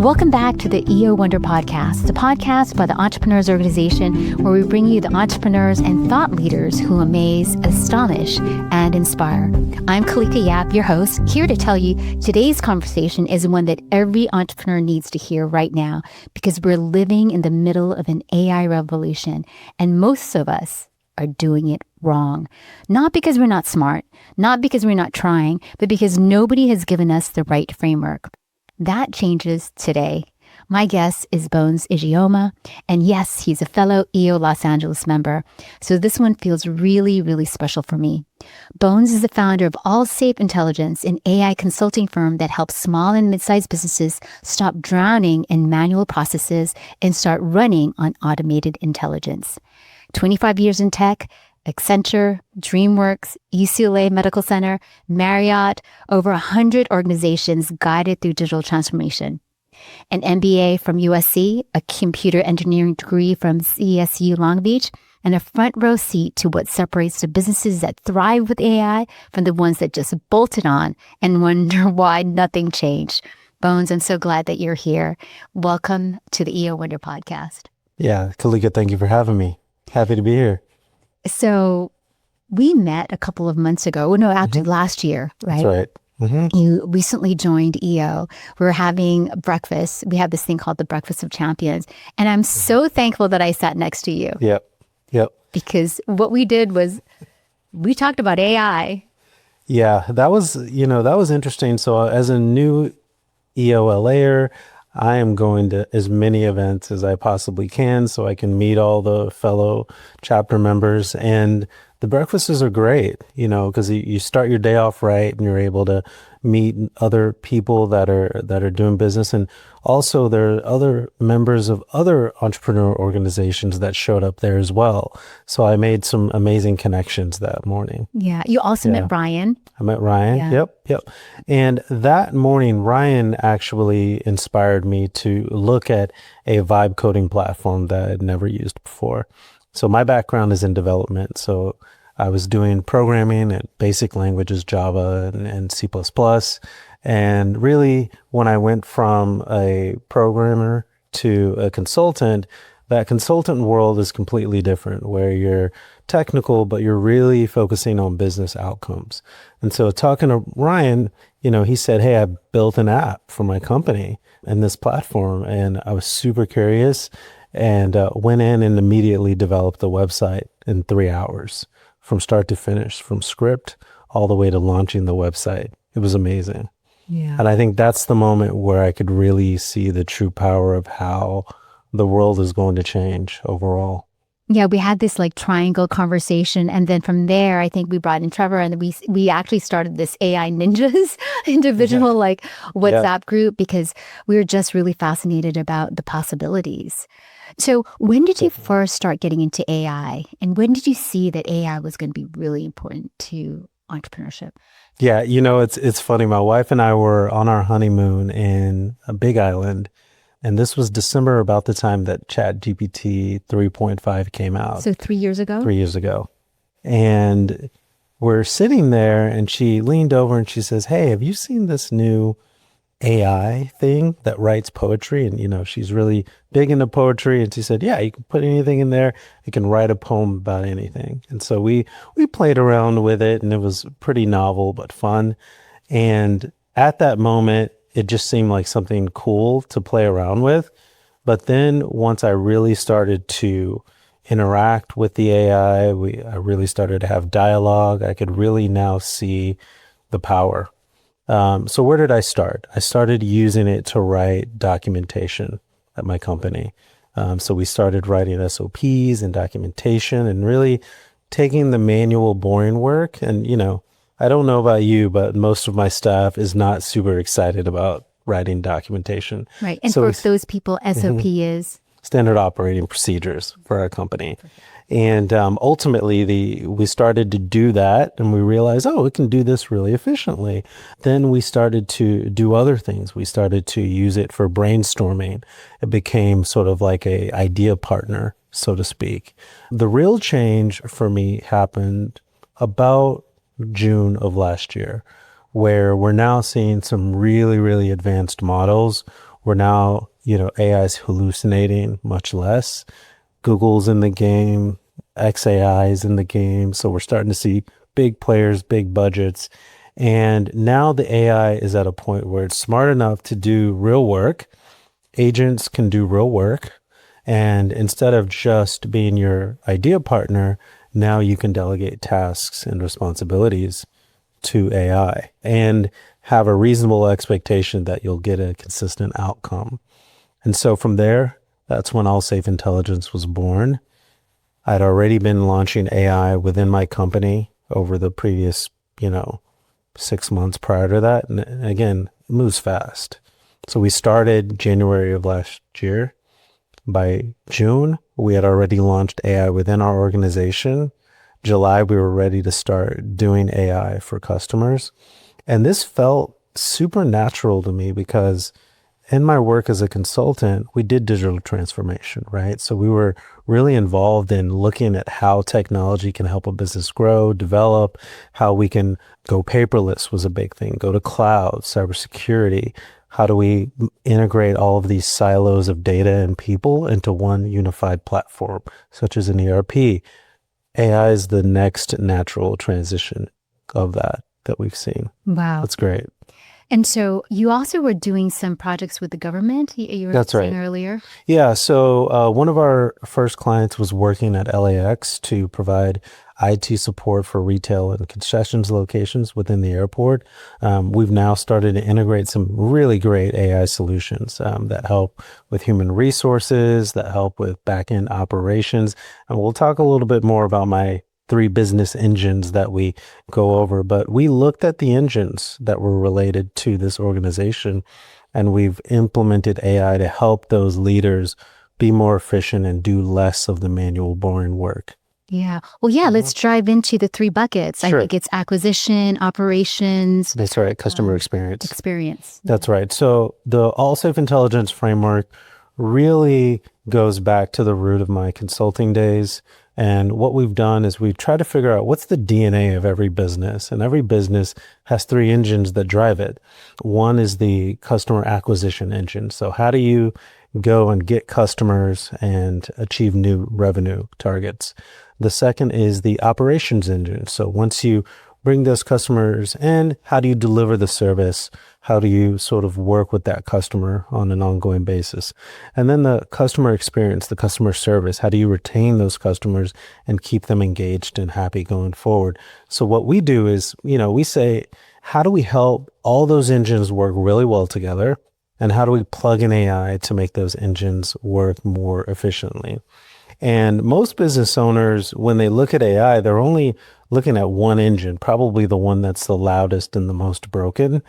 Welcome back to the EO Wonder Podcast, the podcast by the Entrepreneurs Organization, where we bring you the entrepreneurs and thought leaders who amaze, astonish, and inspire. I'm Kalika Yap, your host, here to tell you today's conversation is one that every entrepreneur needs to hear right now, because we're living in the middle of an AI revolution, and most of us are doing it wrong. Not because we're not smart, not because we're not trying, but because nobody has given us the right framework. That changes today. My guest is Bones Ijeoma, and yes, he's a fellow EO Los Angeles member, so this one feels really, really special for me. Bones is the founder of AllSafe Intelligence, an AI consulting firm that helps small and mid-sized businesses stop drowning in manual processes and start running on automated intelligence. 25 years in tech, Accenture, DreamWorks, UCLA Medical Center, Marriott, over 100 organizations guided through digital transformation. An MBA from USC, a computer engineering degree from CSU Long Beach, and a front row seat to what separates the businesses that thrive with AI from the ones that just bolted on and wonder why nothing changed. Bones, I'm so glad that you're here. Welcome to the EO Wonder Podcast. Yeah, Kalika, thank you for having me. Happy to be here. So we met a couple of months ago. Well, no, actually last year, right? That's right. Mm-hmm. You recently joined EO. We were having breakfast. We have this thing called the Breakfast of Champions. And I'm so thankful that I sat next to you. Yep. Because what we did was we talked about AI. Yeah, that was interesting. So as a new EOLAer, I am going to as many events as I possibly can so I can meet all the fellow chapter members. And the breakfasts are great, because you start your day off right and you're able to meet other people that are doing business. And also there are other members of other entrepreneur organizations that showed up there as well. So I made some amazing connections that morning. Yeah. You also met Ryan. I met Ryan. Yeah. Yep. And that morning, Ryan actually inspired me to look at a vibe coding platform that I'd never used before. So my background is in development. So I was doing programming and basic languages, Java and C++. And really, when I went from a programmer to a consultant, that consultant world is completely different, where you're technical, but you're really focusing on business outcomes. And so talking to Ryan, he said, hey, I built an app for my company and this platform. And I was super curious and went in and immediately developed the website in 3 hours from start to finish, from script all the way to launching the website. It was amazing. Yeah. And I think that's the moment where I could really see the true power of how the world is going to change overall. Yeah, we had this triangle conversation. And then from there, I think we brought in Trevor and we actually started this AI Ninjas individual WhatsApp group, because we were just really fascinated about the possibilities. So when did you first start getting into AI? And when did you see that AI was going to be really important to entrepreneurship? Yeah, it's funny. My wife and I were on our honeymoon in a Big Island. And this was December, about the time that ChatGPT 3.5 came out. So 3 years ago? 3 years ago. And we're sitting there and she leaned over and she says, hey, have you seen this new AI thing that writes poetry? And, she's really big into poetry. And she said, yeah, you can put anything in there. You can write a poem about anything. And so we played around with it, and it was pretty novel but fun. And at that moment, it just seemed like something cool to play around with. But then once I really started to interact with the AI, I really started to have dialogue. I could really now see the power. So where did I start? I started using it to write documentation at my company. So we started writing SOPs and documentation and really taking the manual, boring work. And, I don't know about you, but most of my staff is not super excited about writing documentation. Right. And so for those people, SOP is? Standard operating procedures for our company. And ultimately, we started to do that, and we realized, we can do this really efficiently. Then we started to do other things. We started to use it for brainstorming. It became sort of like a idea partner, so to speak. The real change for me happened about June of last year, where we're now seeing some really, really advanced models We're now, AI is hallucinating much less. Google's in the game, XAI is in the game. So we're starting to see big players, big budgets. And now the AI is at a point where it's smart enough to do real work. Agents can do real work. And instead of just being your idea partner, now you can delegate tasks and responsibilities to AI and have a reasonable expectation that you'll get a consistent outcome. And so from there, that's when AllSafe Intelligence was born. I'd already been launching AI within my company over the previous, 6 months prior to that. And again, it moves fast. So we started January of last year. By June, we had already launched AI within our organization. July, we were ready to start doing AI for customers. And this felt super natural to me because in my work as a consultant, we did digital transformation, right? So we were really involved in looking at how technology can help a business grow, develop, how we can go paperless was a big thing, go to cloud, cybersecurity. How do we integrate all of these silos of data and people into one unified platform, such as an ERP? AI is the next natural transition of that we've seen. Wow. That's great. And so you also were doing some projects with the government, you were That's saying right. earlier. Yeah. So one of our first clients was working at LAX to provide IT support for retail and concessions locations within the airport. We've now started to integrate some really great AI solutions that help with human resources, that help with back-end operations. And we'll talk a little bit more about my 3 business engines that we go over, but we looked at the engines that were related to this organization, and we've implemented AI to help those leaders be more efficient and do less of the manual, boring work. Yeah. Well, yeah, let's dive into the 3 buckets. Sure. I think it's acquisition, operations, That's right. Customer experience. experience. That's right. So the AllSafe Intelligence framework really goes back to the root of my consulting days. And what we've done is we've tried to figure out what's the DNA of every business. And every business has 3 engines that drive it. One is the customer acquisition engine. So how do you go and get customers and achieve new revenue targets? The second is the operations engine. So once you bring those customers in, how do you deliver the service? How do you sort of work with that customer on an ongoing basis? And then the customer experience, the customer service, how do you retain those customers and keep them engaged and happy going forward? So what we do is, we say, how do we help all those engines work really well together? And how do we plug in AI to make those engines work more efficiently? And most business owners, when they look at AI, they're only looking at one engine, probably the one that's the loudest and the most broken.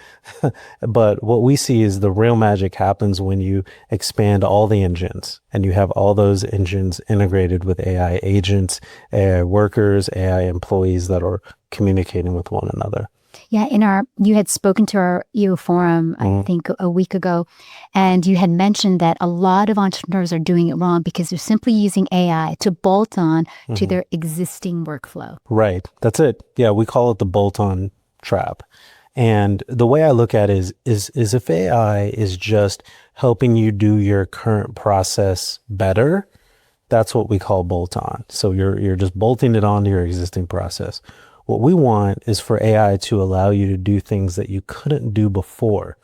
But what we see is the real magic happens when you expand all the engines and you have all those engines integrated with AI agents, AI workers, AI employees that are communicating with one another. Yeah, you had spoken to our EO forum, I think a week ago, and you had mentioned that a lot of entrepreneurs are doing it wrong because they're simply using AI to bolt on to their existing workflow. Right. That's it. Yeah, we call it the bolt-on trap. And the way I look at it is if AI is just helping you do your current process better, that's what we call bolt-on. So you're just bolting it onto your existing process. What we want is for AI to allow you to do things that you couldn't do before.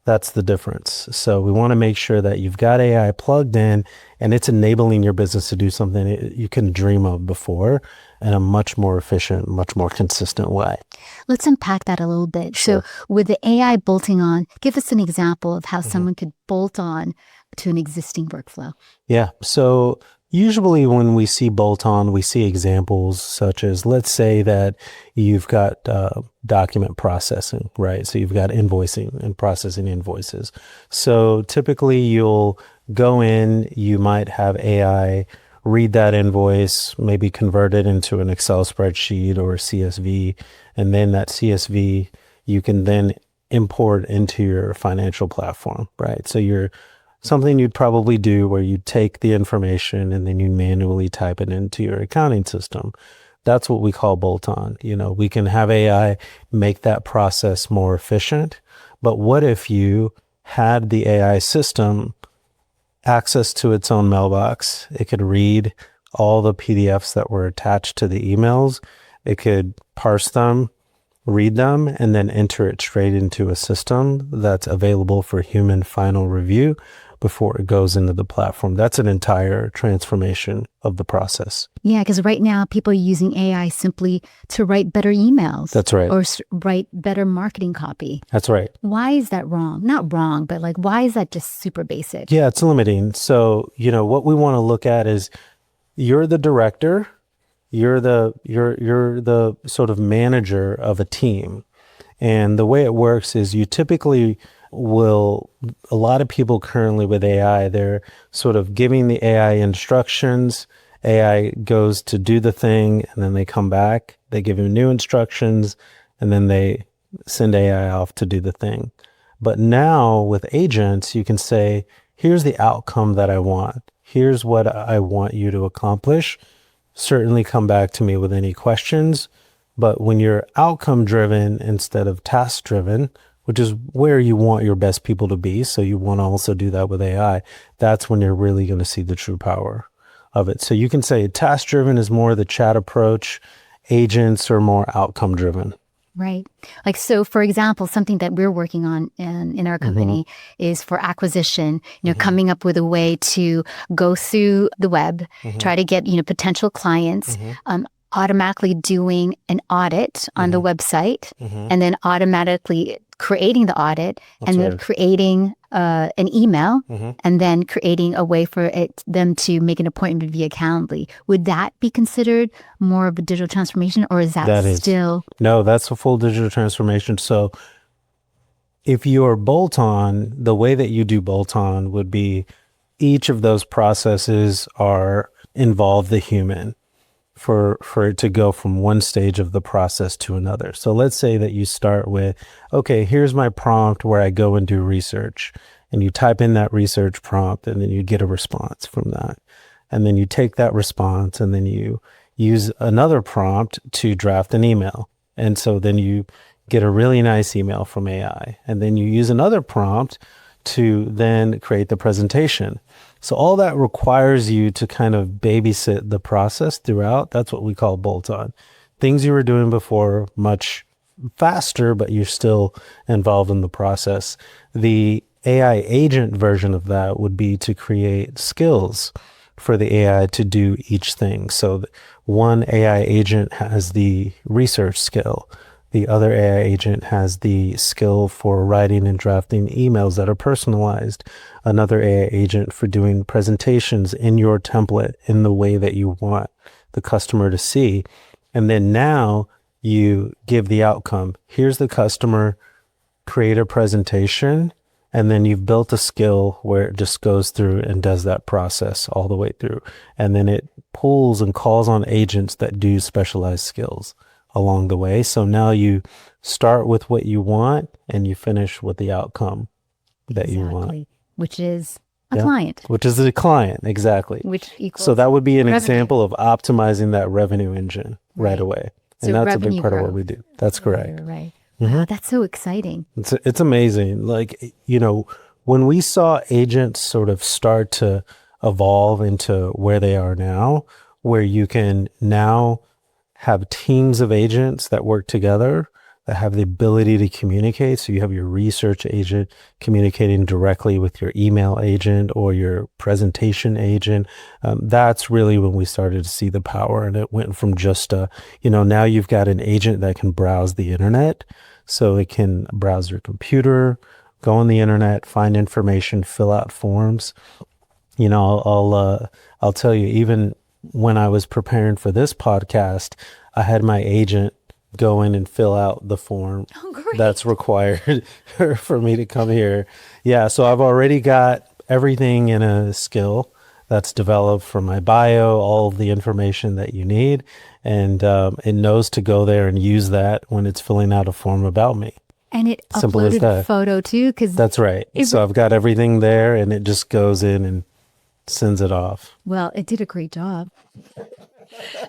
That's the difference. So we want to make sure that you've got AI plugged in and it's enabling your business to do something you couldn't dream of before in a much more efficient, much more consistent way. Let's unpack that a little bit. Sure. So with the AI bolting on, give us an example of how someone could bolt on to an existing workflow. Yeah. So usually when we see bolt-on, we see examples such as, let's say that you've got document processing, right? So you've got invoicing and processing invoices. So typically you'll go in, you might have AI read that invoice, maybe convert it into an Excel spreadsheet or a CSV, and then that CSV you can then import into your financial platform, right? So you're something you'd probably do where you take the information and then you manually type it into your accounting system. That's what we call bolt-on. We can have AI make that process more efficient, but what if you had the AI system access to its own mailbox. It could read all the PDFs that were attached to the emails. It could parse them, read them, and then enter it straight into a system that's available for human final review before it goes into the platform. That's an entire transformation of the process. Yeah, because right now people are using AI simply to write better emails. That's right. Or write better marketing copy. That's right. Why is that wrong? Not wrong, but like, why is that just super basic? Yeah, it's limiting. So, what we want to look at is you're the director, you're the sort of manager of a team. And the way it works is you typically a lot of people currently with AI, they're sort of giving the AI instructions. AI goes to do the thing, and then they come back, they give you new instructions, and then they send AI off to do the thing. But now with agents, you can say, here's the outcome that I want. Here's what I want you to accomplish. Certainly come back to me with any questions. But when you're outcome driven instead of task driven, which is where you want your best people to be, so you want to also do that with AI, that's when you're really going to see the true power of it. So you can say task driven is more the chat approach, agents are more outcome driven. Right. Like, so for example, something that we're working on in our company is for acquisition, coming up with a way to go through the web, try to get, potential clients, automatically doing an audit on the website, and then automatically creating the audit, and then creating an email, and then creating a way for them to make an appointment via Calendly. Would that be considered more of a digital transformation, or is that still? No, that's a full digital transformation. So if you're bolt-on, the way that you do bolt-on would be each of those processes involve the human for it to go from one stage of the process to another. So let's say that you start with, okay, here's my prompt where I go and do research, and you type in that research prompt, and then you get a response from that. And then you take that response, and then you use another prompt to draft an email. And so then you get a really nice email from AI. And then you use another prompt to then create the presentation. So all that requires you to kind of babysit the process throughout. That's what we call bolt-on. Things you were doing before much faster, but you're still involved in the process. The AI agent version of that would be to create skills for the AI to do each thing. So one AI agent has the research skill. The other AI agent has the skill for writing and drafting emails that are personalized. Another AI agent for doing presentations in your template in the way that you want the customer to see. And then now you give the outcome. Here's the customer, create a presentation, and then you've built a skill where it just goes through and does that process all the way through. And then it pulls and calls on agents that do specialized skills along the way. So now you start with what you want and you finish with the outcome that you want. Which is a client. Which is the client, exactly. Which equals so that would be an revenue. Example of optimizing that revenue engine right away. So and that's a big revenue part of growth. what we do. That's correct. Right. Wow, that's so exciting. It's amazing. Like, when we saw agents sort of start to evolve into where they are now, where you can now have teams of agents that work together, that have the ability to communicate. So you have your research agent communicating directly with your email agent or your presentation agent. That's really when we started to see the power. And it went from just now you've got an agent that can browse the internet. So it can browse your computer, go on the internet, find information, fill out forms. I'll tell you, even when I was preparing for this podcast, I had my agent go in and fill out the form that's required for me to come here. Yeah, so I've already got everything in a skill that's developed for my bio, all of the information that you need, and it knows to go there and use that when it's filling out a form about me. And it Simple as uploaded that. a photo too? That's right. So I've got everything there, and it just goes in and sends it off. Well, it did a great job.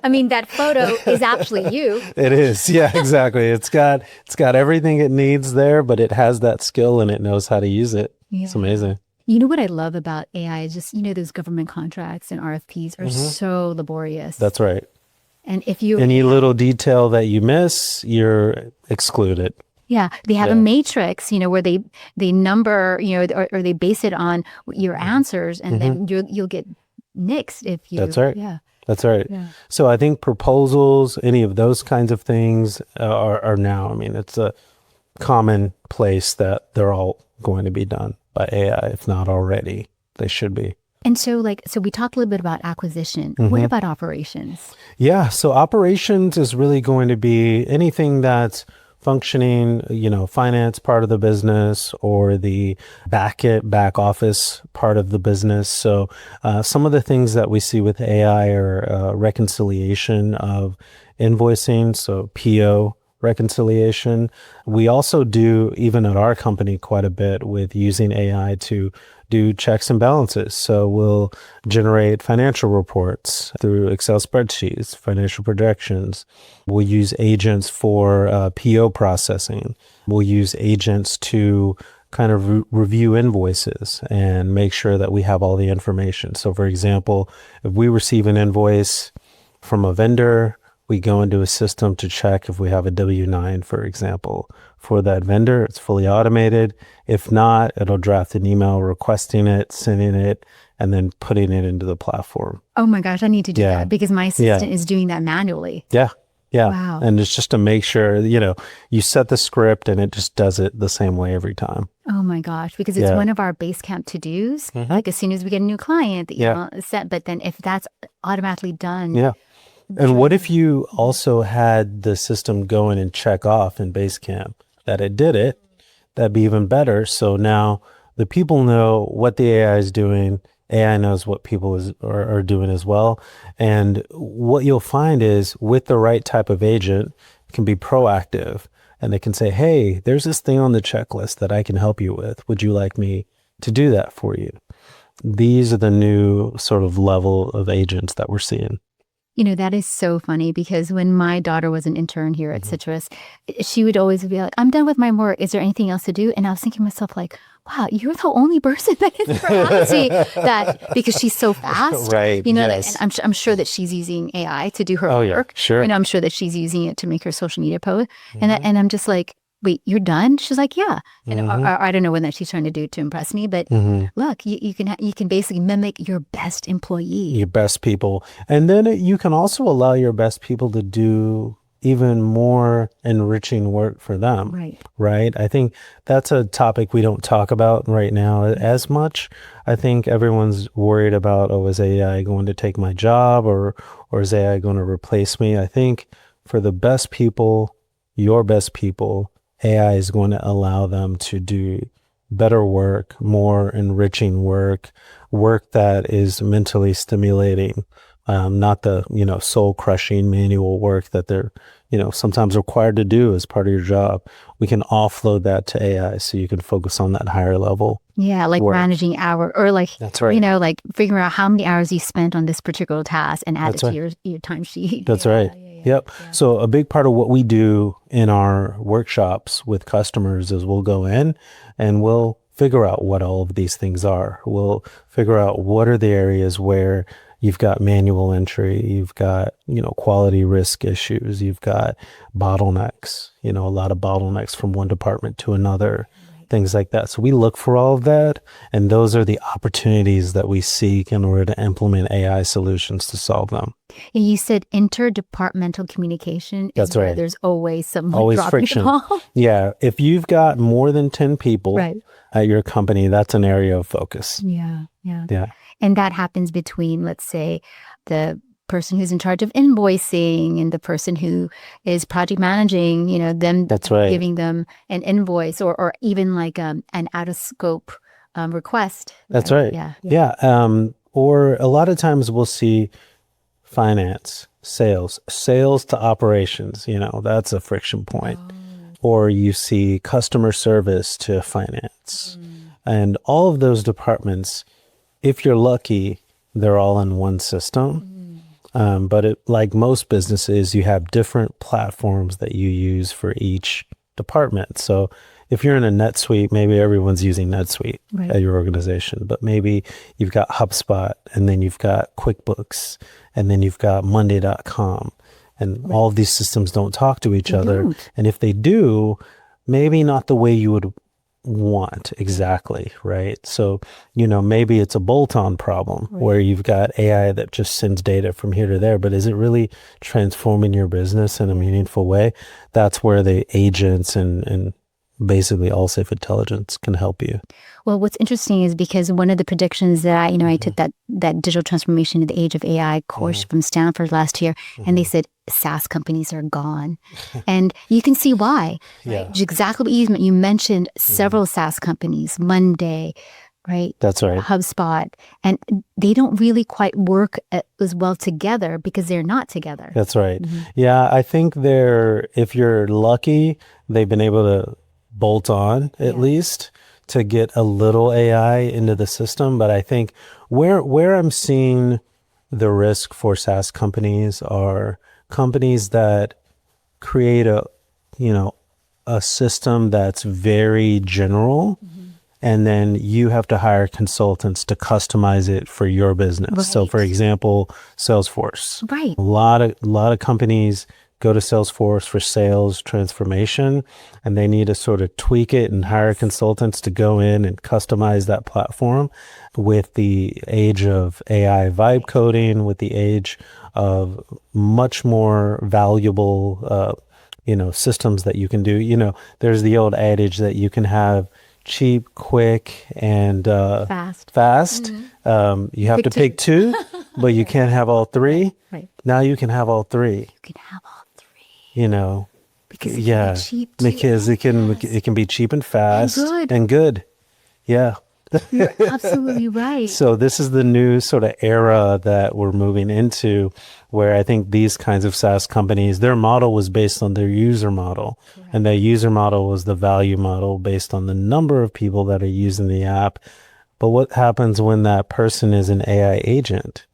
I mean, that photo is actually you. It is. Yeah, exactly. It's got everything it needs there, but it has that skill and it knows how to use it. It's Yeah. amazing. You know what I love about AI is just, those government contracts and RFPs are so laborious. That's right. And if you, Any little detail that you miss, you're excluded. yeah, they have a Yeah. matrix, where they number, or they base it on your answers, and then you'll get nixed if you. That's right. Yeah. That's right. Yeah. So I think proposals, any of those kinds of things are now, I mean, it's a common place that they're all going to be done by AI, if not already. They should be. And so we talked a little bit about acquisition. What about operations? Yeah. So operations is really going to be anything that's functioning, finance part of the business or the back office part of the business. So some of the things that we see with AI are reconciliation of invoicing, so PO reconciliation. We also do, even at our company, quite a bit with using AI to do checks and balances. So we'll generate financial reports through Excel spreadsheets, financial projections. We'll use agents for PO processing. We'll use agents to kind of review invoices and make sure that we have all the information. So for example, if we receive an invoice from a vendor, we go into a system to check if we have a W-9, for example, for that vendor. It's fully automated. If not, it'll draft an email requesting it, sending it, and then putting it into the platform. Oh my gosh, I need to do Yeah. that because my assistant is doing that manually. Yeah. Yeah. Wow. And it's just to make sure, you set the script and it just does it the same way every time. Oh my gosh, because it's one of our Basecamp to-dos. Like as soon as we get a new client, the email is sent. But then if that's automatically done. Yeah. And what if you also had the system go in and check off in Basecamp that it did it? That'd be even better. So now the people know what the AI is doing. AI knows what people are doing as well. And what you'll find is with the right type of agent, it can be proactive and they can say, hey, there's this thing on the checklist that I can help you with. Would you like me to do that for you? These are the new sort of level of agents that we're seeing. That is so funny because when my daughter was an intern here at Citrus, she would always be like, I'm done with my work. Is there anything else to do? And I was thinking to myself like, wow, you're the only person that is reality that because she's so fast. Right. Yes. And I'm sure that she's using AI to do her work. Yeah, sure. And I'm sure that she's using it to make her social media post. And I'm just like, wait, you're done? She's like, yeah. And I don't know what that she's trying to do to impress me, but look, you can basically mimic your best employee. Your best people. And then you can also allow your best people to do even more enriching work for them. Right. I think that's a topic we don't talk about right now as much. I think everyone's worried about, is AI going to take my job or is AI going to replace me? I think for the best people, your best people, AI is going to allow them to do better work, more enriching work that is mentally stimulating, not the, soul crushing manual work that they're, sometimes required to do as part of your job. We can offload that to AI so you can focus on that higher level. Yeah, like work. managing hour or like, that's right. Like figuring out how many hours you spent on this particular task and add it to your timesheet. That's right. Yep. Yeah. So a big part of what we do in our workshops with customers is we'll go in and we'll figure out what all of these things are. We'll figure out what are the areas where you've got manual entry, you've got, quality risk issues, you've got bottlenecks, a lot of bottlenecks from one department to another. Things like that. So we look for all of that. And those are the opportunities that we seek in order to implement AI solutions to solve them. And you said interdepartmental communication. That's right. There's always some always friction. Yeah. If you've got more than 10 people at your company, that's an area of focus. Yeah. And that happens between, let's say, the person who's in charge of invoicing and the person who is project managing, them giving them an invoice or even like an out of scope request. That's right. Yeah. Or a lot of times we'll see finance, sales to operations, that's a friction point. Or you see customer service to finance. And all of those departments, if you're lucky, they're all in one system. But like most businesses, you have different platforms that you use for each department. So if you're in a NetSuite, maybe everyone's using NetSuite at your organization, but maybe you've got HubSpot, and then you've got QuickBooks, and then you've got Monday.com, and all of these systems don't talk to each other. And if they do, maybe not the way you would want exactly, right? So, maybe it's a bolt-on problem where you've got AI that just sends data from here to there, but is it really transforming your business in a meaningful way? That's where the agents and basically AllSafe Intelligence can help you. Well, what's interesting is because one of the predictions that I took that digital transformation in the age of AI course from Stanford last year, and they said SaaS companies are gone. And you can see why. Yeah. Exactly what you mentioned several SaaS companies, Monday, right? That's right. HubSpot. And they don't really quite work as well together because they're not together. That's right. Yeah, I think if you're lucky, they've been able to bolt on at least to get a little AI into the system. But I think where I'm seeing the risk for SaaS companies are companies that create a system that's very general, and then you have to hire consultants to customize it for your business. So for example, Salesforce. A lot of companies go to Salesforce for sales transformation, and they need to sort of tweak it and hire consultants to go in and customize that platform. With the age of AI vibe coding, with the age of much more valuable, systems that you can do. There's the old adage that you can have cheap, quick, and fast. You have to pick two, but you can't have all three. Now you can have all three. You can have all three. Because cheap because it can be cheap and fast and good. Yeah. You're absolutely right. So this is the new sort of era that we're moving into, where I think these kinds of SaaS companies, their model was based on their user model. And that user model was the value model based on the number of people that are using the app. But what happens when that person is an AI agent?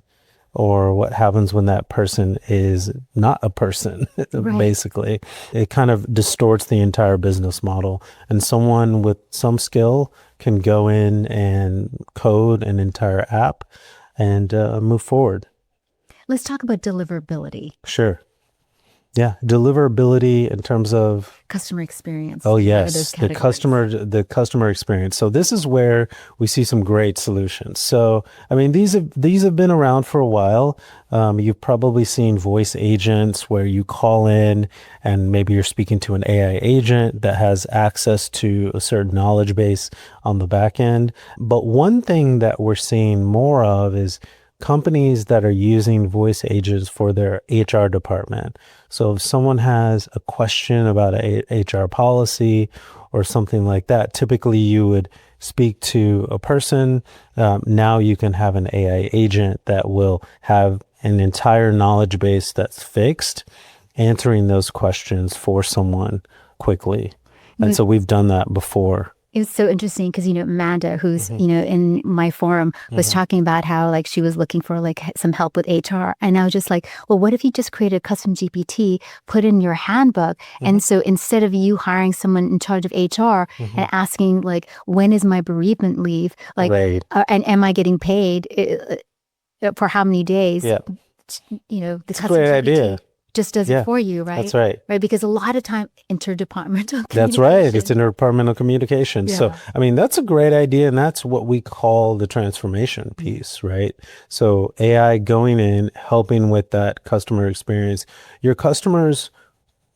Or what happens when that person is not a person, basically? It kind of distorts the entire business model. And someone with some skill can go in and code an entire app and move forward. Let's talk about deliverability. Sure. Yeah, deliverability in terms of customer experience. Oh yes, the customer experience. So this is where we see some great solutions. So I mean, these have been around for a while. You've probably seen voice agents where you call in and maybe you're speaking to an AI agent that has access to a certain knowledge base on the back end. But one thing that we're seeing more of is companies that are using voice agents for their HR department. So if someone has a question about a HR policy or something like that, typically you would speak to a person. Now you can have an AI agent that will have an entire knowledge base that's fixed, answering those questions for someone quickly. And so we've done that before. It was so interesting because, Amanda, who's, in my forum, was talking about how, she was looking for, some help with HR. And I was just like, well, what if you just created a custom GPT, put in your handbook? And so instead of you hiring someone in charge of HR and asking, when is my bereavement leave? And am I getting paid for how many days? Yeah. The It's a custom great GPT idea. just does it for you, right? That's right. Right, because a lot of time interdepartmental communication. That's right. It's interdepartmental communication. Yeah. So, I mean, that's a great idea, and that's what we call the transformation piece, right? So AI going in, helping with that customer experience. Your customers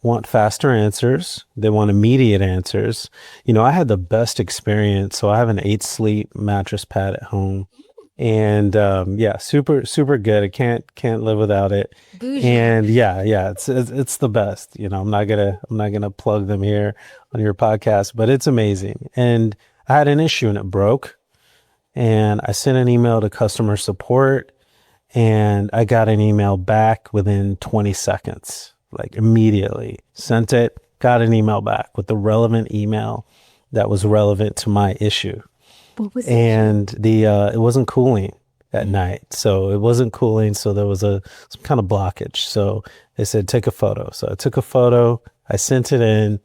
want faster answers. They want immediate answers. I had the best experience. So I have an 8-sleep mattress pad at home. And super, super good. I can't live without it. Bougie. And it's the best. I'm not gonna plug them here on your podcast, but it's amazing. And I had an issue and it broke, and I sent an email to customer support, and I got an email back within 20 seconds, immediately. Sent it, got an email back with the relevant email that was relevant to my issue. What was and it wasn't cooling at night. So it wasn't cooling. So there was some kind of blockage. So they said, take a photo. So I took a photo. I sent it in.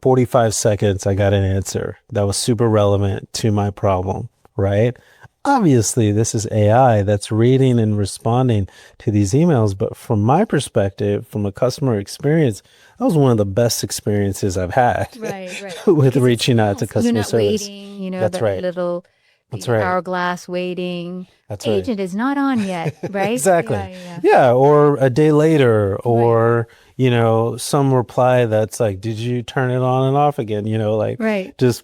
45 seconds, I got an answer that was super relevant to my problem, right? Obviously, this is AI that's reading and responding to these emails. But from my perspective, from a customer experience, that was one of the best experiences I've had with reaching out to customer service. Waiting, That's that right. little That's right. hourglass waiting. That's right. Agent is not on yet, right? Exactly. Yeah. Or a day later, or, some reply that's like, did you turn it on and off again? Just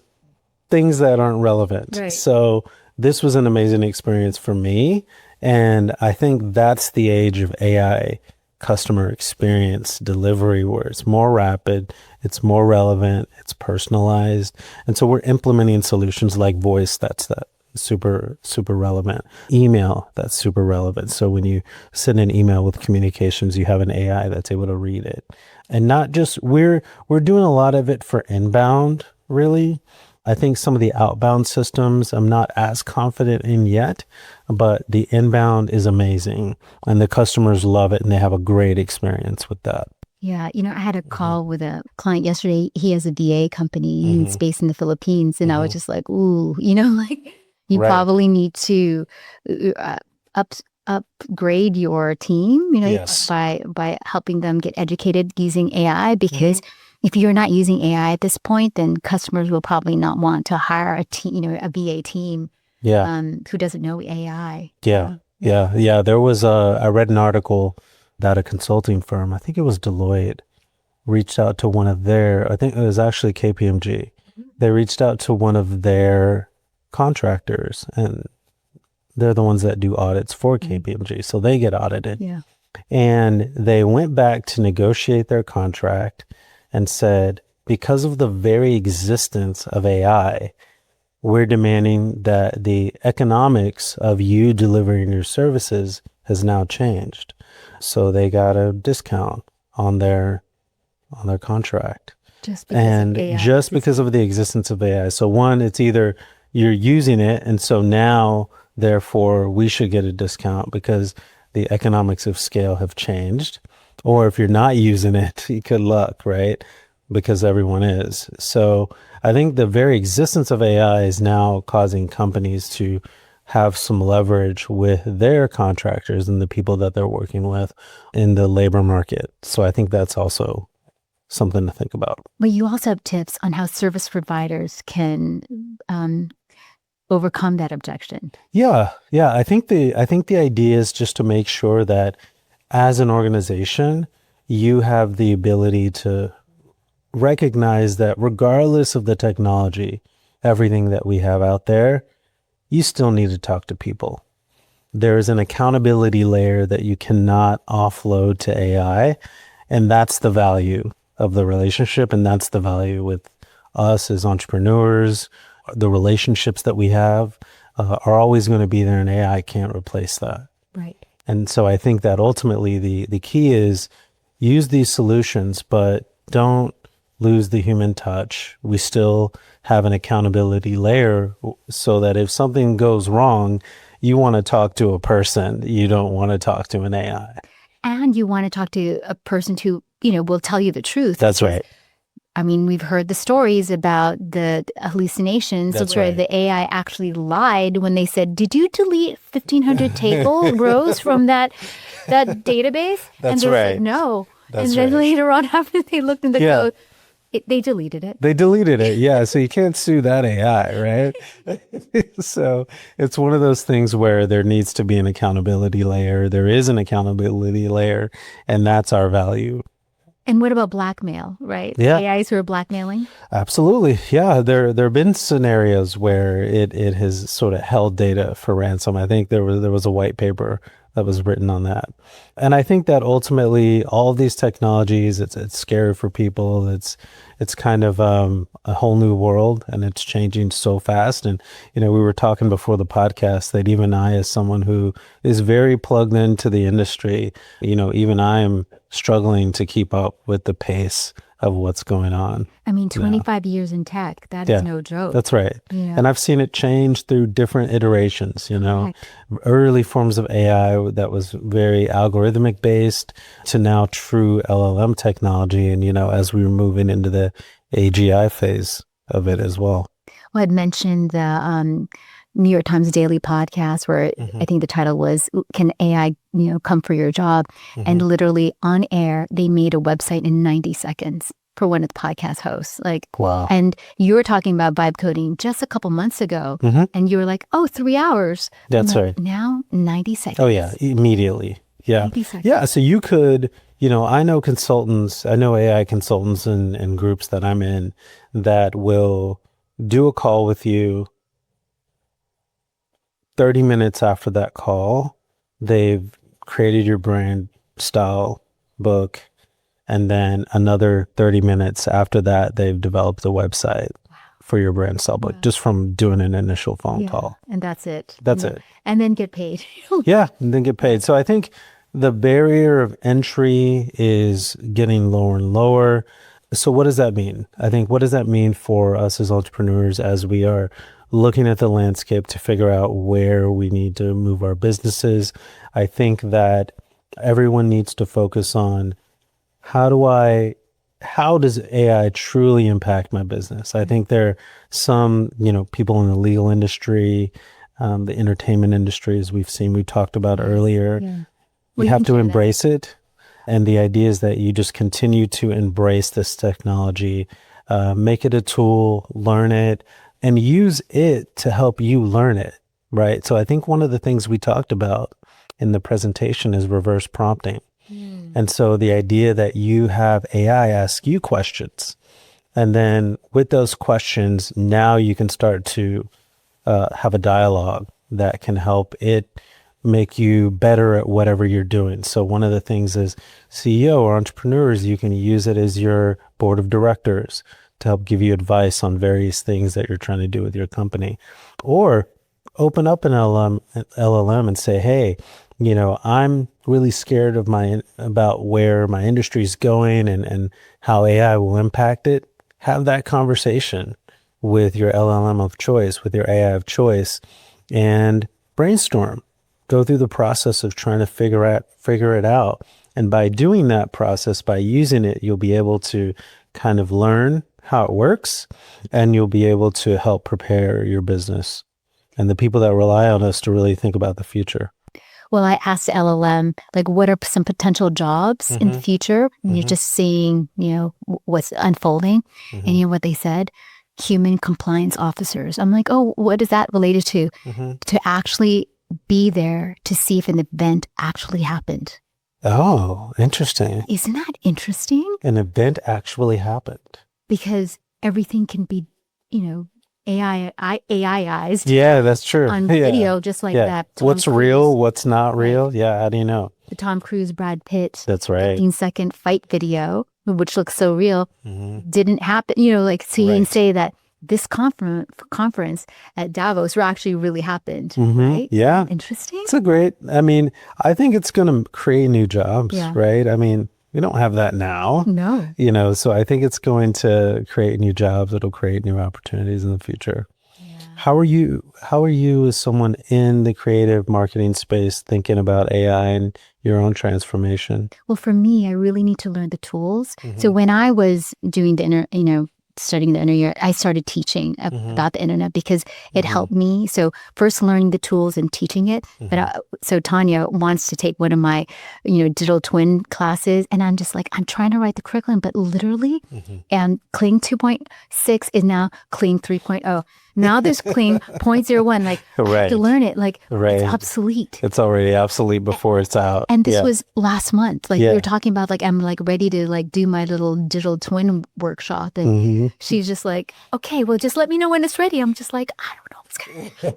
things that aren't relevant. Right. So this was an amazing experience for me. And I think that's the age of AI customer experience delivery, where it's more rapid, it's more relevant, it's personalized. And so we're implementing solutions like voice that's super relevant, email that's super relevant. So when you send an email with communications, you have an AI that's able to read it. And not just we're doing a lot of it for inbound, really. I think some of the outbound systems I'm not as confident in yet, but the inbound is amazing and the customers love it and they have a great experience with that. Yeah. I had a call with a client yesterday. He has a VA company. He's based in the Philippines. And I was just like, ooh, you probably need to upgrade your team, Yes. by helping them get educated using AI, because if you're not using AI at this point, then customers will probably not want to hire a team, a VA team, who doesn't know AI. Yeah. There was I read an article that a consulting firm, I think it was Deloitte, reached out to one of their, I think it was actually KPMG. They reached out to one of their contractors, and they're the ones that do audits for KPMG. So they get audited. Yeah. And they went back to negotiate their contract and said, because of the very existence of AI, we're demanding that the economics of you delivering your services has now changed. So they got a discount on their contract. Just because of the existence of AI. So one, it's either you're using it, and so now, therefore, we should get a discount because the economics of scale have changed. Or if you're not using it, good luck, right? Because everyone is. So I think the very existence of AI is now causing companies to have some leverage with their contractors and the people that they're working with in the labor market. So I think that's also something to think about. But you also have tips on how service providers can overcome that objection. Yeah. I think the idea is just to make sure that as an organization, you have the ability to recognize that regardless of the technology, everything that we have out there, you still need to talk to people. There's an accountability layer that you cannot offload to AI, and that's the value of the relationship, and that's the value with us as entrepreneurs. The relationships that we have are always going to be there, and AI can't replace that. Right. And so I think that ultimately the key is use these solutions, but don't lose the human touch. We still have an accountability layer so that if something goes wrong, you want to talk to a person. You don't want to talk to an AI. And you want to talk to a person who, will tell you the truth. That's right. I mean, we've heard the stories about the hallucinations. That's where right. the AI actually lied when they said, "Did you delete 1,500 table rows from that database?" That's and they right. said no. That's and then right. later on, after they looked in the code, they deleted it. They deleted it. Yeah. So you can't sue that AI, right? So it's one of those things where there needs to be an accountability layer. There is an accountability layer, and that's our value. And what about blackmail, right? Yeah. AIs who are blackmailing? Absolutely. Yeah. There have been scenarios where it has sort of held data for ransom. I think there was a white paper that was written on that. And I think that ultimately all of these technologies, it's scary for people. It's kind of a whole new world, and it's changing so fast. And, we were talking before the podcast that even I, as someone who is very plugged into the industry, even I am struggling to keep up with the pace of what's going on. I mean, now. 25 years in tech, that Yeah, is no joke. That's right. Yeah. And I've seen it change through different iterations, Correct. early forms of AI that was very algorithmic based to now true LLM technology. And, as we were moving into the AGI phase of it as well. Well, I'd mentioned the New York Times Daily podcast where I think the title was, Can AI, come for your job? And literally on air, they made a website in 90 seconds for one of the podcast hosts. Wow. And you were talking about vibe coding just a couple months ago. And you were like, 3 hours. That's right. Now, 90 seconds. Oh, yeah. Immediately. Yeah. 90 seconds. Yeah. So you could, I know AI consultants and groups that I'm in that will do a call with you. 30 minutes after that call, they've created your brand style book. And then another 30 minutes after that, they've developed a website for your brand style book just from doing an initial phone call. And that's it. That's it. And then get paid. Yeah, and then get paid. So I think the barrier of entry is getting lower and lower. So what does that mean? I think what does that mean for us as entrepreneurs as we are looking at the landscape to figure out where we need to move our businesses? I think that everyone needs to focus on how does AI truly impact my business? I think there are some, people in the legal industry, the entertainment industry, as we talked about earlier. Yeah. You have to embrace it. And the idea is that you just continue to embrace this technology, make it a tool, learn it, and use it to help you learn it, right? So I think one of the things we talked about in the presentation is reverse prompting. And so the idea that you have AI ask you questions, and then with those questions, now you can start to have a dialogue that can help it make you better at whatever you're doing. So one of the things as CEO or entrepreneurs, you can use it as your board of directors to help give you advice on various things that you're trying to do with your company. Or open up an LLM and say, hey, I'm really scared about where my industry is going and how AI will impact it. Have that conversation with your LLM of choice, with your AI of choice, and brainstorm. Go through the process of trying to figure it out. And by doing that process, by using it, you'll be able to kind of learn how it works, and you'll be able to help prepare your business and the people that rely on us to really think about the future. Well, I asked the LLM, what are some potential jobs in the future? And you're just seeing, what's unfolding. And what they said? Human compliance officers. I'm like, oh, what is that related to? To actually be there to see if an event actually happened. Oh, interesting. Isn't that interesting? An event actually happened. Because everything can be, AIized. Yeah, that's true. On video, just like that. What's real? What's not real? Right. Yeah, how do you know? The Tom Cruise, Brad Pitt. That's right. 15-second fight video, which looks so real, didn't happen. So you can say that this conference at Davos actually really happened, right? Yeah. Interesting. It's I think it's going to create new jobs, right? We don't have that now. No. So I think it's going to create new jobs. It'll create new opportunities in the future. Yeah. How are you as someone in the creative marketing space thinking about AI and your own transformation? Well, for me, I really need to learn the tools. So when I was doing the studying the internet, I started teaching about the internet because it helped me. So first learning the tools and teaching it. But so Tanya wants to take one of my, digital twin classes. And I'm just like, I'm trying to write the curriculum, but literally, and Kling 2.6 is now Kling 3.0. Now there's Kling 0.01. I have to learn it. It's obsolete. It's already obsolete before it's out. And this was last month. We were talking about I'm ready to do my little digital twin workshop. And she's just like, okay, well, just let me know when it's ready. I'm just like, I don't know.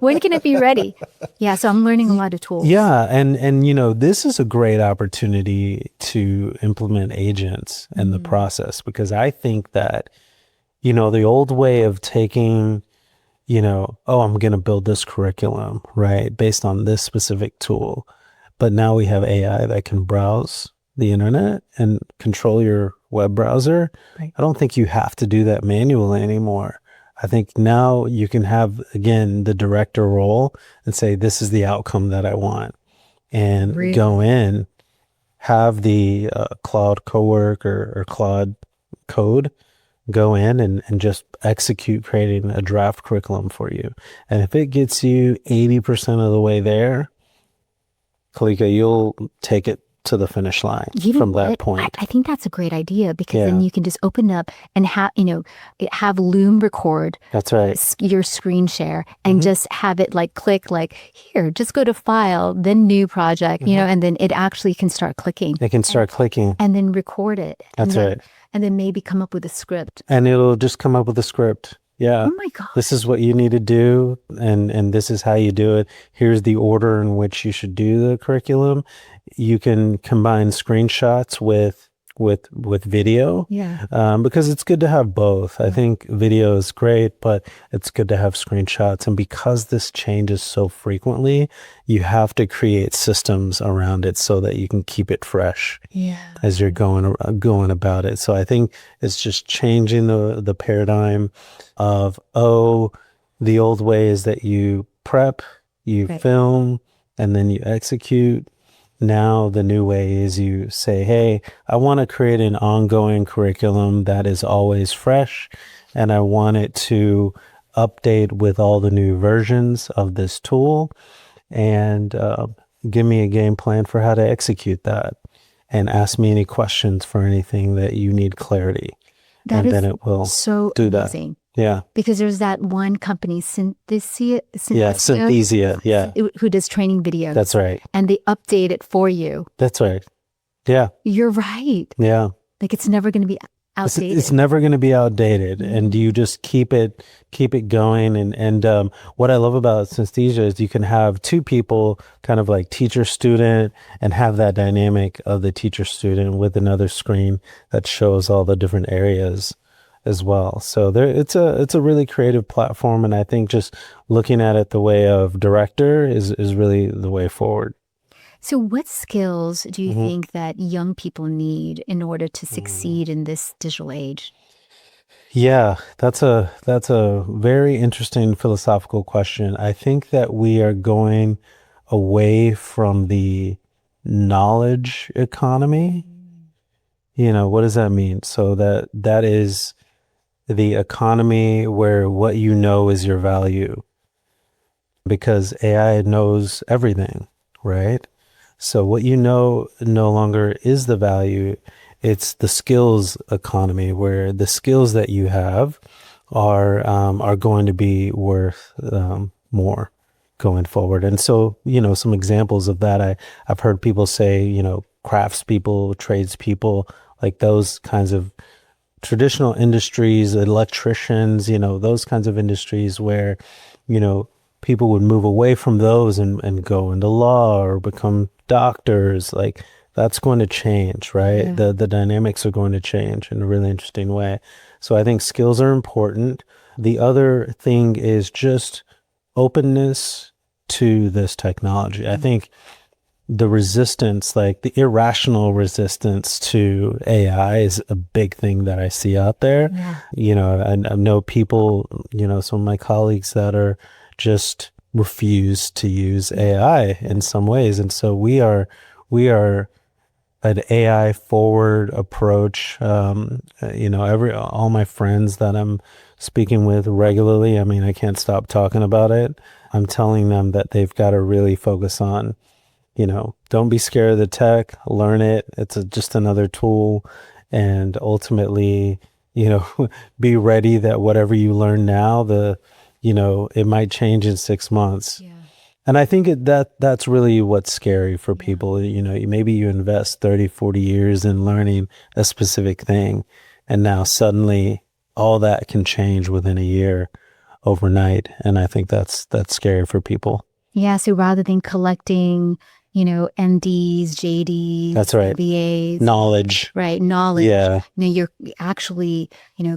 When can it be ready? Yeah. So I'm learning a lot of tools. Yeah. And this is a great opportunity to implement agents in the process, because I think that, the old way of taking, I'm going to build this curriculum, right, based on this specific tool. But now we have AI that can browse the internet and control your web browser, Right. I don't think you have to do that manually anymore. I think now you can have, again, the director role and say, this is the outcome that I want, and Really? go in, have the Cloud Cowork or Claude code go in and just execute creating a draft curriculum for you. And if it gets you 80% of the way there, Kalika, you'll take it to the finish line You know from that what? point. I think that's a great idea, because then Yeah. you can just open up and have Loom record That's right. your screen share and just have it like click, like, here, just go to file, then new project, and then it actually can start clicking It can start clicking. and then record it. That's right. And then maybe come up with a script. And it'll just come up with a script. Yeah. Oh my God. This is what you need to do, and this is how you do it. Here's the order in which you should do the curriculum. You can combine screenshots with video. Yeah. Because it's good to have both. I think video is great, but it's good to have screenshots. And because this changes so frequently, you have to create systems around it so that you can keep it fresh as you're going about it. So I think it's just changing the paradigm of, the old way is that you prep, you film, and then you execute. Now the new way is you say, hey, I want to create an ongoing curriculum that is always fresh, and I want it to update with all the new versions of this tool, and give me a game plan for how to execute that, and ask me any questions for anything that you need clarity. That and is then it will so do amazing. that. Yeah. Because there's that one company, Synthesia, Yeah. who does training videos. That's right. And they update it for you. That's right. Yeah. You're right. Yeah. Like, it's never going to be outdated. It's never going to be outdated, and you just keep it going. And what I love about Synesthesia is you can have two people, kind of like teacher student, and have that dynamic of the teacher student with another screen that shows all the different areas as well. So it's a really creative platform, and I think just looking at it the way of director is really the way forward. So what skills do you think that young people need in order to succeed in this digital age? Yeah, that's a very interesting philosophical question. I think that we are going away from the knowledge economy. What does that mean? So that is the economy where what you know is your value, because AI knows everything, right? So what you know no longer is the value. It's the skills economy, where the skills that you have are going to be worth more going forward. And so, some examples of that, I've heard people say, craftspeople, tradespeople, like those kinds of traditional industries, electricians, those kinds of industries where, people would move away from those and go into law or become doctors. Like, that's going to change, right? Yeah. The dynamics are going to change in a really interesting way. So I think skills are important. The other thing is just openness to this technology. I think the resistance, like the irrational resistance to AI, is a big thing that I see out there. Yeah. I know people, some of my colleagues that are just refuse to use AI in some ways. And so we are an AI forward approach. All my friends that I'm speaking with regularly, I can't stop talking about it. I'm telling them that they've got to really focus on, don't be scared of the tech, learn it. It's just another tool. And ultimately, be ready that whatever you learn now, it might change in 6 months. Yeah. And I think that's really what's scary for people. Maybe you invest 30, 40 years in learning a specific thing, and now suddenly all that can change within a year, overnight. And I think that's scary for people. Yeah. So rather than collecting, MDs, JDs, That's right. MBAs, Knowledge. right? Knowledge. Yeah. You're actually,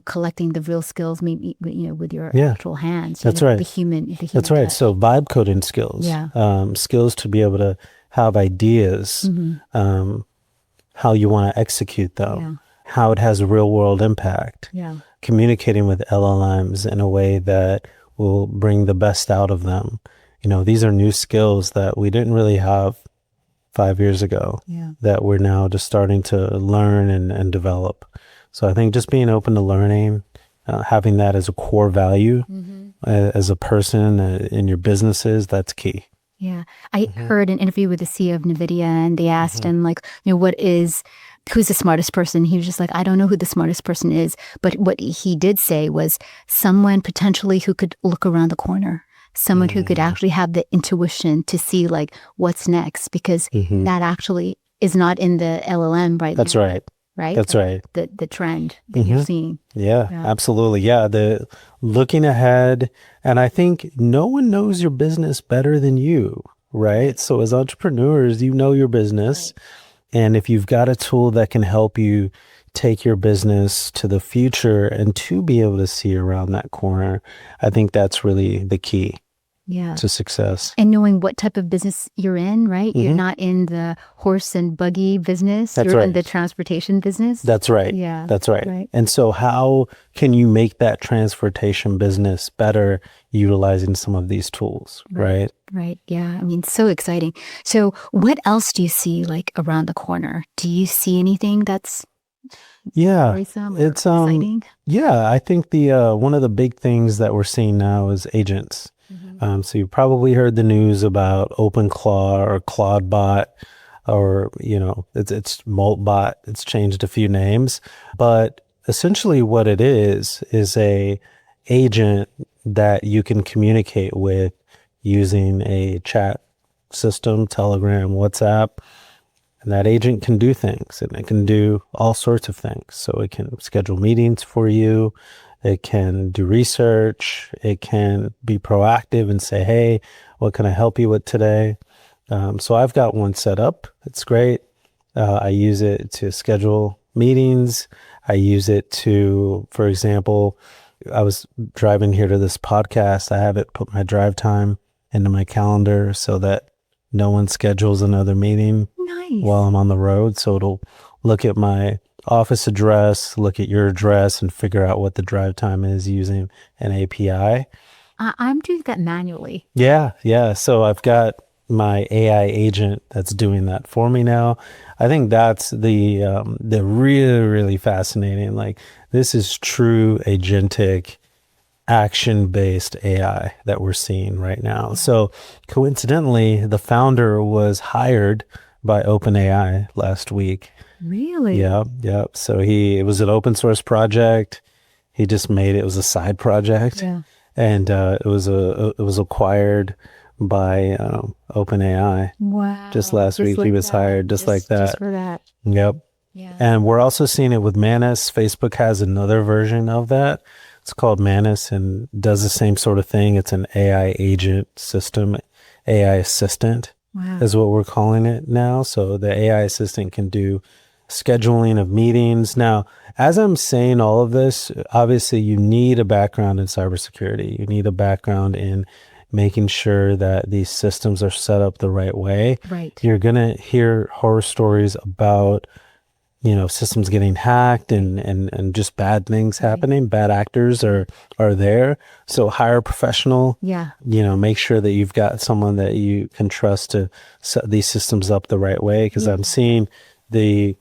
collecting the real skills, maybe, with your Yeah. actual hands. That's right. The human That's right. touch. So vibe coding skills. Yeah. Skills to be able to have ideas, how you want to execute them. Yeah. how it has a real world impact. Yeah. Communicating with LLMs in a way that will bring the best out of them. These are new skills that we didn't really have 5 years ago that we're now just starting to learn and develop. So I think just being open to learning, having that as a core value as a person in your businesses, that's key. Yeah. I heard an interview with the CEO of NVIDIA, and they asked him, like, who's the smartest person? He was just like, I don't know who the smartest person is. But what he did say was someone potentially who could look around the corner, someone who could actually have the intuition to see like what's next, because that actually is not in the LLM right That's now. right. Right? That's right. The trend that you're seeing. Yeah, absolutely. Yeah, the looking ahead. And I think no one knows your business better than you, right? So as entrepreneurs, you know your business. Right. And if you've got a tool that can help you take your business to the future and to be able to see around that corner, I think that's really the key. To success. And knowing what type of business you're in, right? You're not in the horse and buggy business. That's you're right. in the transportation business. That's right. Yeah. That's right. And so how can you make that transportation business better utilizing some of these tools, right? Right. Yeah. I mean, so exciting. So what else do you see like around the corner? Do you see anything that's worrisome or exciting? Yeah, I think the one of the big things that we're seeing now is agents. So you probably heard the news about OpenClaw or CloudBot, or it's Moltbot. It's changed a few names, but essentially what it is a agent that you can communicate with using a chat system, Telegram, WhatsApp, and that agent can do things, and it can do all sorts of things. So it can schedule meetings for you. It can do research. It can be proactive and say, hey, what can I help you with today? So I've got one set up. It's great. I use it to schedule meetings. I use it to, for example, I was driving here to this podcast. I have it put my drive time into my calendar so that no one schedules another meeting while I'm on the road. So it'll look at my office address, look at your address, and figure out what the drive time is using an API. I'm doing that manually. Yeah. So I've got my AI agent that's doing that for me now. I think that's the really, really fascinating. Like, this is true agentic, action-based AI that we're seeing right now. So coincidentally, the founder was hired by OpenAI last week. Really? Yeah. So it was an open source project. He just made it. It was a side project. Yeah. And it was acquired by OpenAI. Wow. Just last week he was hired just like that. Just for that. Yep. Yeah. And we're also seeing it with Manus. Facebook has another version of that. It's called Manus and does the same sort of thing. It's an AI agent system, AI assistant. Wow. Is what we're calling it now. So the AI assistant can do scheduling of meetings. Now, as I'm saying all of this, obviously you need a background in cybersecurity. You need a background in making sure that these systems are set up the right way. Right. You're going to hear horror stories about, systems getting hacked and just bad things happening. Bad actors are there. So hire a professional. Yeah. Make sure that you've got someone that you can trust to set these systems up the right way. Because I'm seeing these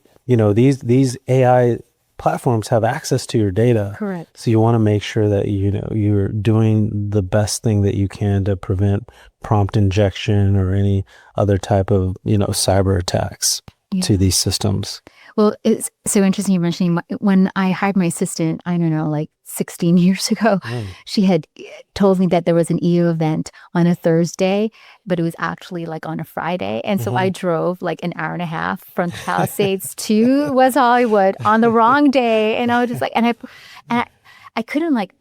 AI platforms have access to your data. Correct. So you want to make sure that you're doing the best thing that you can to prevent prompt injection or any other type of cyber attacks to these systems. Well, it's so interesting you're mentioning when I hired my assistant, I don't know, like 16 years ago, she had told me that there was an EU event on a Thursday, but it was actually like on a Friday. And so I drove like an hour and a half from Palisades to West Hollywood on the wrong day. And I was just like, and I couldn't like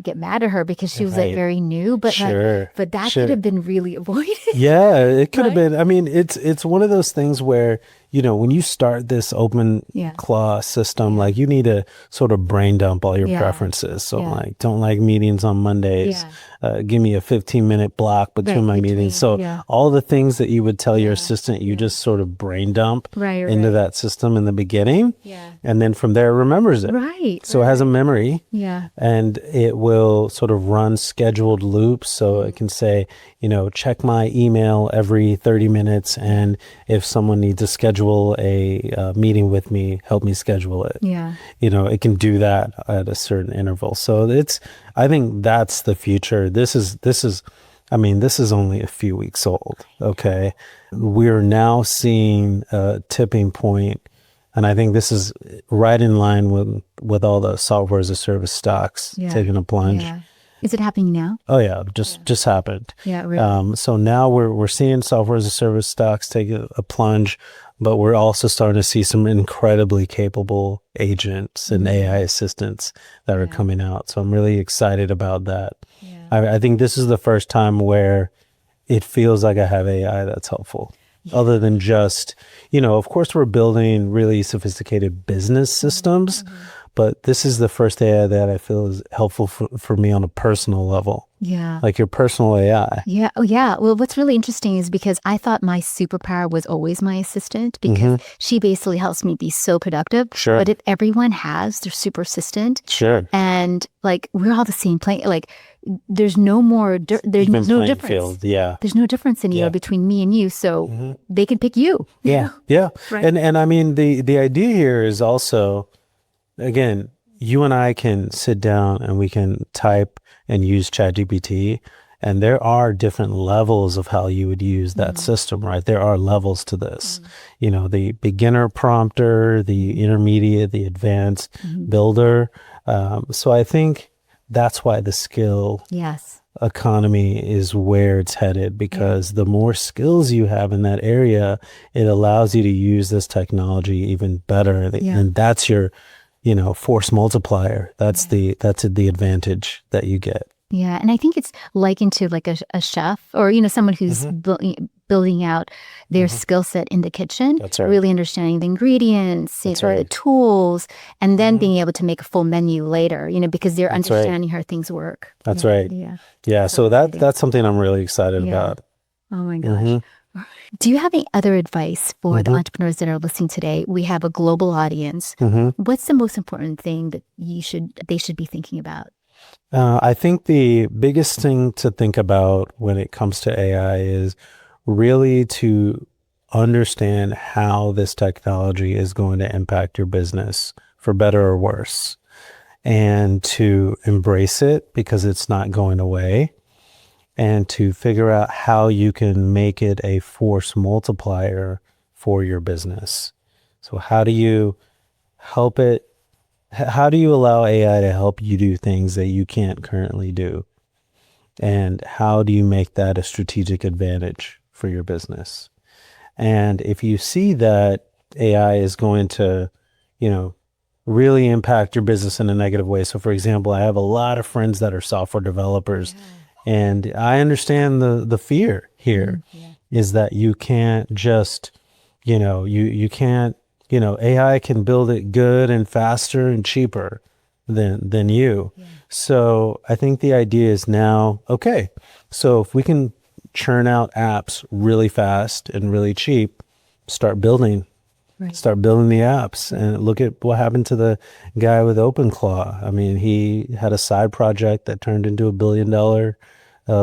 get mad at her because she was like very new, but that could have been really avoided. Yeah, it could have been. I mean, it's one of those things where when you start this OpenClaw system, like you need to sort of brain dump all your preferences. So like, don't like meetings on Mondays. Give me a 15-minute block between my meetings. So all the things that you would tell your assistant, you just sort of brain dump into that system in the beginning. And then from there, it remembers it. So it has a memory. And it will sort of run scheduled loops. So it can say, check my email every 30 minutes. And if someone needs to schedule a meeting with me, help me schedule it. It can do that at a certain interval. So I think that's the future. This is only a few weeks old. Okay. We're now seeing a tipping point. And I think this is right in line with all the software as a service stocks taking a plunge. Is it happening now? Oh yeah, just happened. Really. So now we're seeing software as a service stocks take a plunge, but we're also starting to see some incredibly capable agents and AI assistants that are coming out. So I'm really excited about that. I think this is the first time where it feels like I have AI that's helpful. Other than just, of course we're building really sophisticated business systems, but this is the first AI that I feel is helpful for me on a personal level. Like your personal AI. Oh, yeah. Well, what's really interesting is because I thought my superpower was always my assistant because she basically helps me be so productive. But if everyone has their super assistant, and like we're all the same plane, like there's no more, there's no difference. Field, There's no difference in between me and you, so they can pick you. Right. And I mean the idea here is also, again, you and I can sit down and we can type and use ChatGPT, and there are different levels of how you would use that system, right? There are levels to this. The beginner prompter, the intermediate, the advanced builder. So I think that's why the skill economy is where it's headed, because the more skills you have in that area, it allows you to use this technology even better. And that's your force multiplier. That's the advantage that you get. And I think it's likened to like a chef or someone who's building out their skill set in the kitchen. That's right. Really understanding the ingredients, the tools, and then being able to make a full menu later. Because they're understanding how things work. That's right. So that's something I'm really excited about. Oh my gosh. Do you have any other advice for the entrepreneurs that are listening today? We have a global audience. What's the most important thing that they should be thinking about? I think the biggest thing to think about when it comes to AI is really to understand how this technology is going to impact your business for better or worse, and to embrace it because it's not going away, and to figure out how you can make it a force multiplier for your business. So how do you help it? How do you allow AI to help you do things that you can't currently do? And how do you make that a strategic advantage for your business? And if you see that AI is going to, really impact your business in a negative way. So for example, I have a lot of friends that are software developers, and I understand the fear here is that you can't just, you can't, AI can build it good and faster and cheaper than you. So I think the idea is now, okay, so if we can churn out apps really fast and really cheap, start building the apps. And look at what happened to the guy with OpenClaw. I mean, he had a side project that turned into $1 billion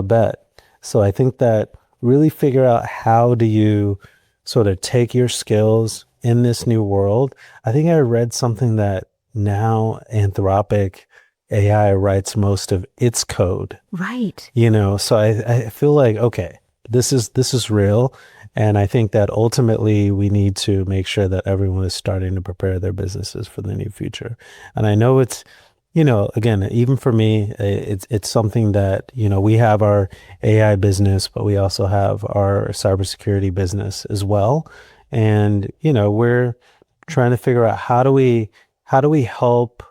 bet. So I think that really figure out how do you sort of take your skills in this new world. I think I read something that now Anthropic AI writes most of its code. Right. So I feel like, okay, this is real. And I think that ultimately we need to make sure that everyone is starting to prepare their businesses for the new future. And I know it's, again, even for me, it's something that, we have our AI business, but we also have our cybersecurity business as well. And, we're trying to figure out how do we help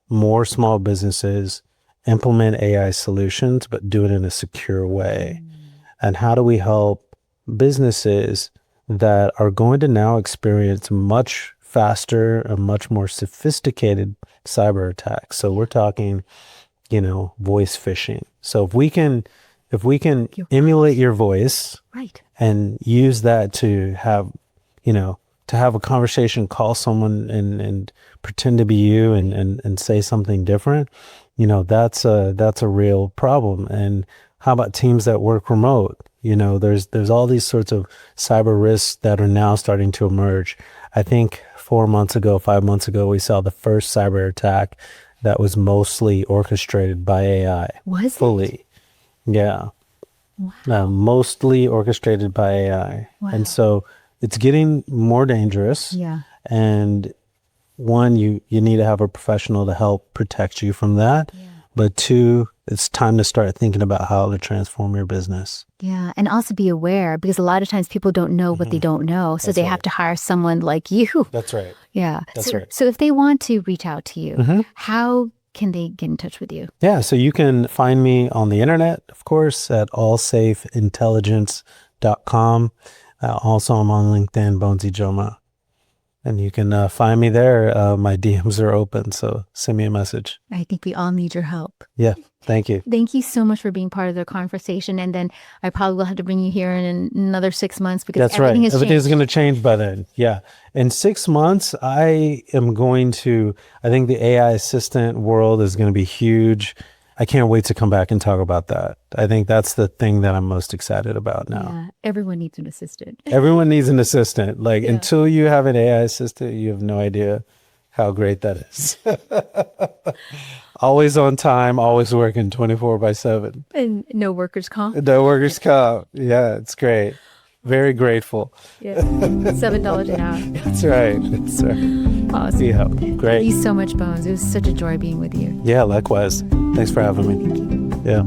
more small businesses implement AI solutions, but do it in a secure way? And how do we help businesses that are going to now experience much faster and much more sophisticated cyber attacks. So we're talking, voice phishing. So if we can emulate your voice, Right. and use that to have, to have a conversation, call someone and pretend to be you and say something different, that's a real problem. And how about teams that work remote? There's all these sorts of cyber risks that are now starting to emerge. I think 5 months ago, we saw the first cyber attack that was mostly orchestrated by AI. Was fully. Yeah. Wow. Mostly orchestrated by AI. Wow. And so it's getting more dangerous. Yeah. And one, you need to have a professional to help protect you from that. Yeah. But two, it's time to start thinking about how to transform your business. Yeah. And also be aware, because a lot of times people don't know what they don't know. So That's they right. have to hire someone like you. That's right. Yeah. That's right. So if they want to reach out to you, Mhm. how can they get in touch with you? Yeah, so you can find me on the internet, of course, at allsafeintelligence.com. Also, I'm on LinkedIn, Bones Ijeoma. And you can find me there. My DMs are open, so send me a message. I think we all need your help. Yeah, thank you. Thank you so much for being part of the conversation. And then I probably will have to bring you here in another 6 months because That's right. everything has Everything's changed. going to change by then. Yeah. In 6 months, I think the AI assistant world is going to be huge. I can't wait to come back and talk about that. I think that's the thing that I'm most excited about now. Yeah, everyone needs an assistant. Everyone needs an assistant. Like Yeah. until you have an AI assistant, you have no idea how great that is. Always on time, always working 24/7. And no workers' comp. No workers' comp. Yeah, it's great. Very grateful. Yeah. $7 an hour. That's right. That's right. Awesome. Yeah, Thank great. you so much, Bones. It was such a joy being with you. Yeah, likewise. Thanks for having me. Yeah.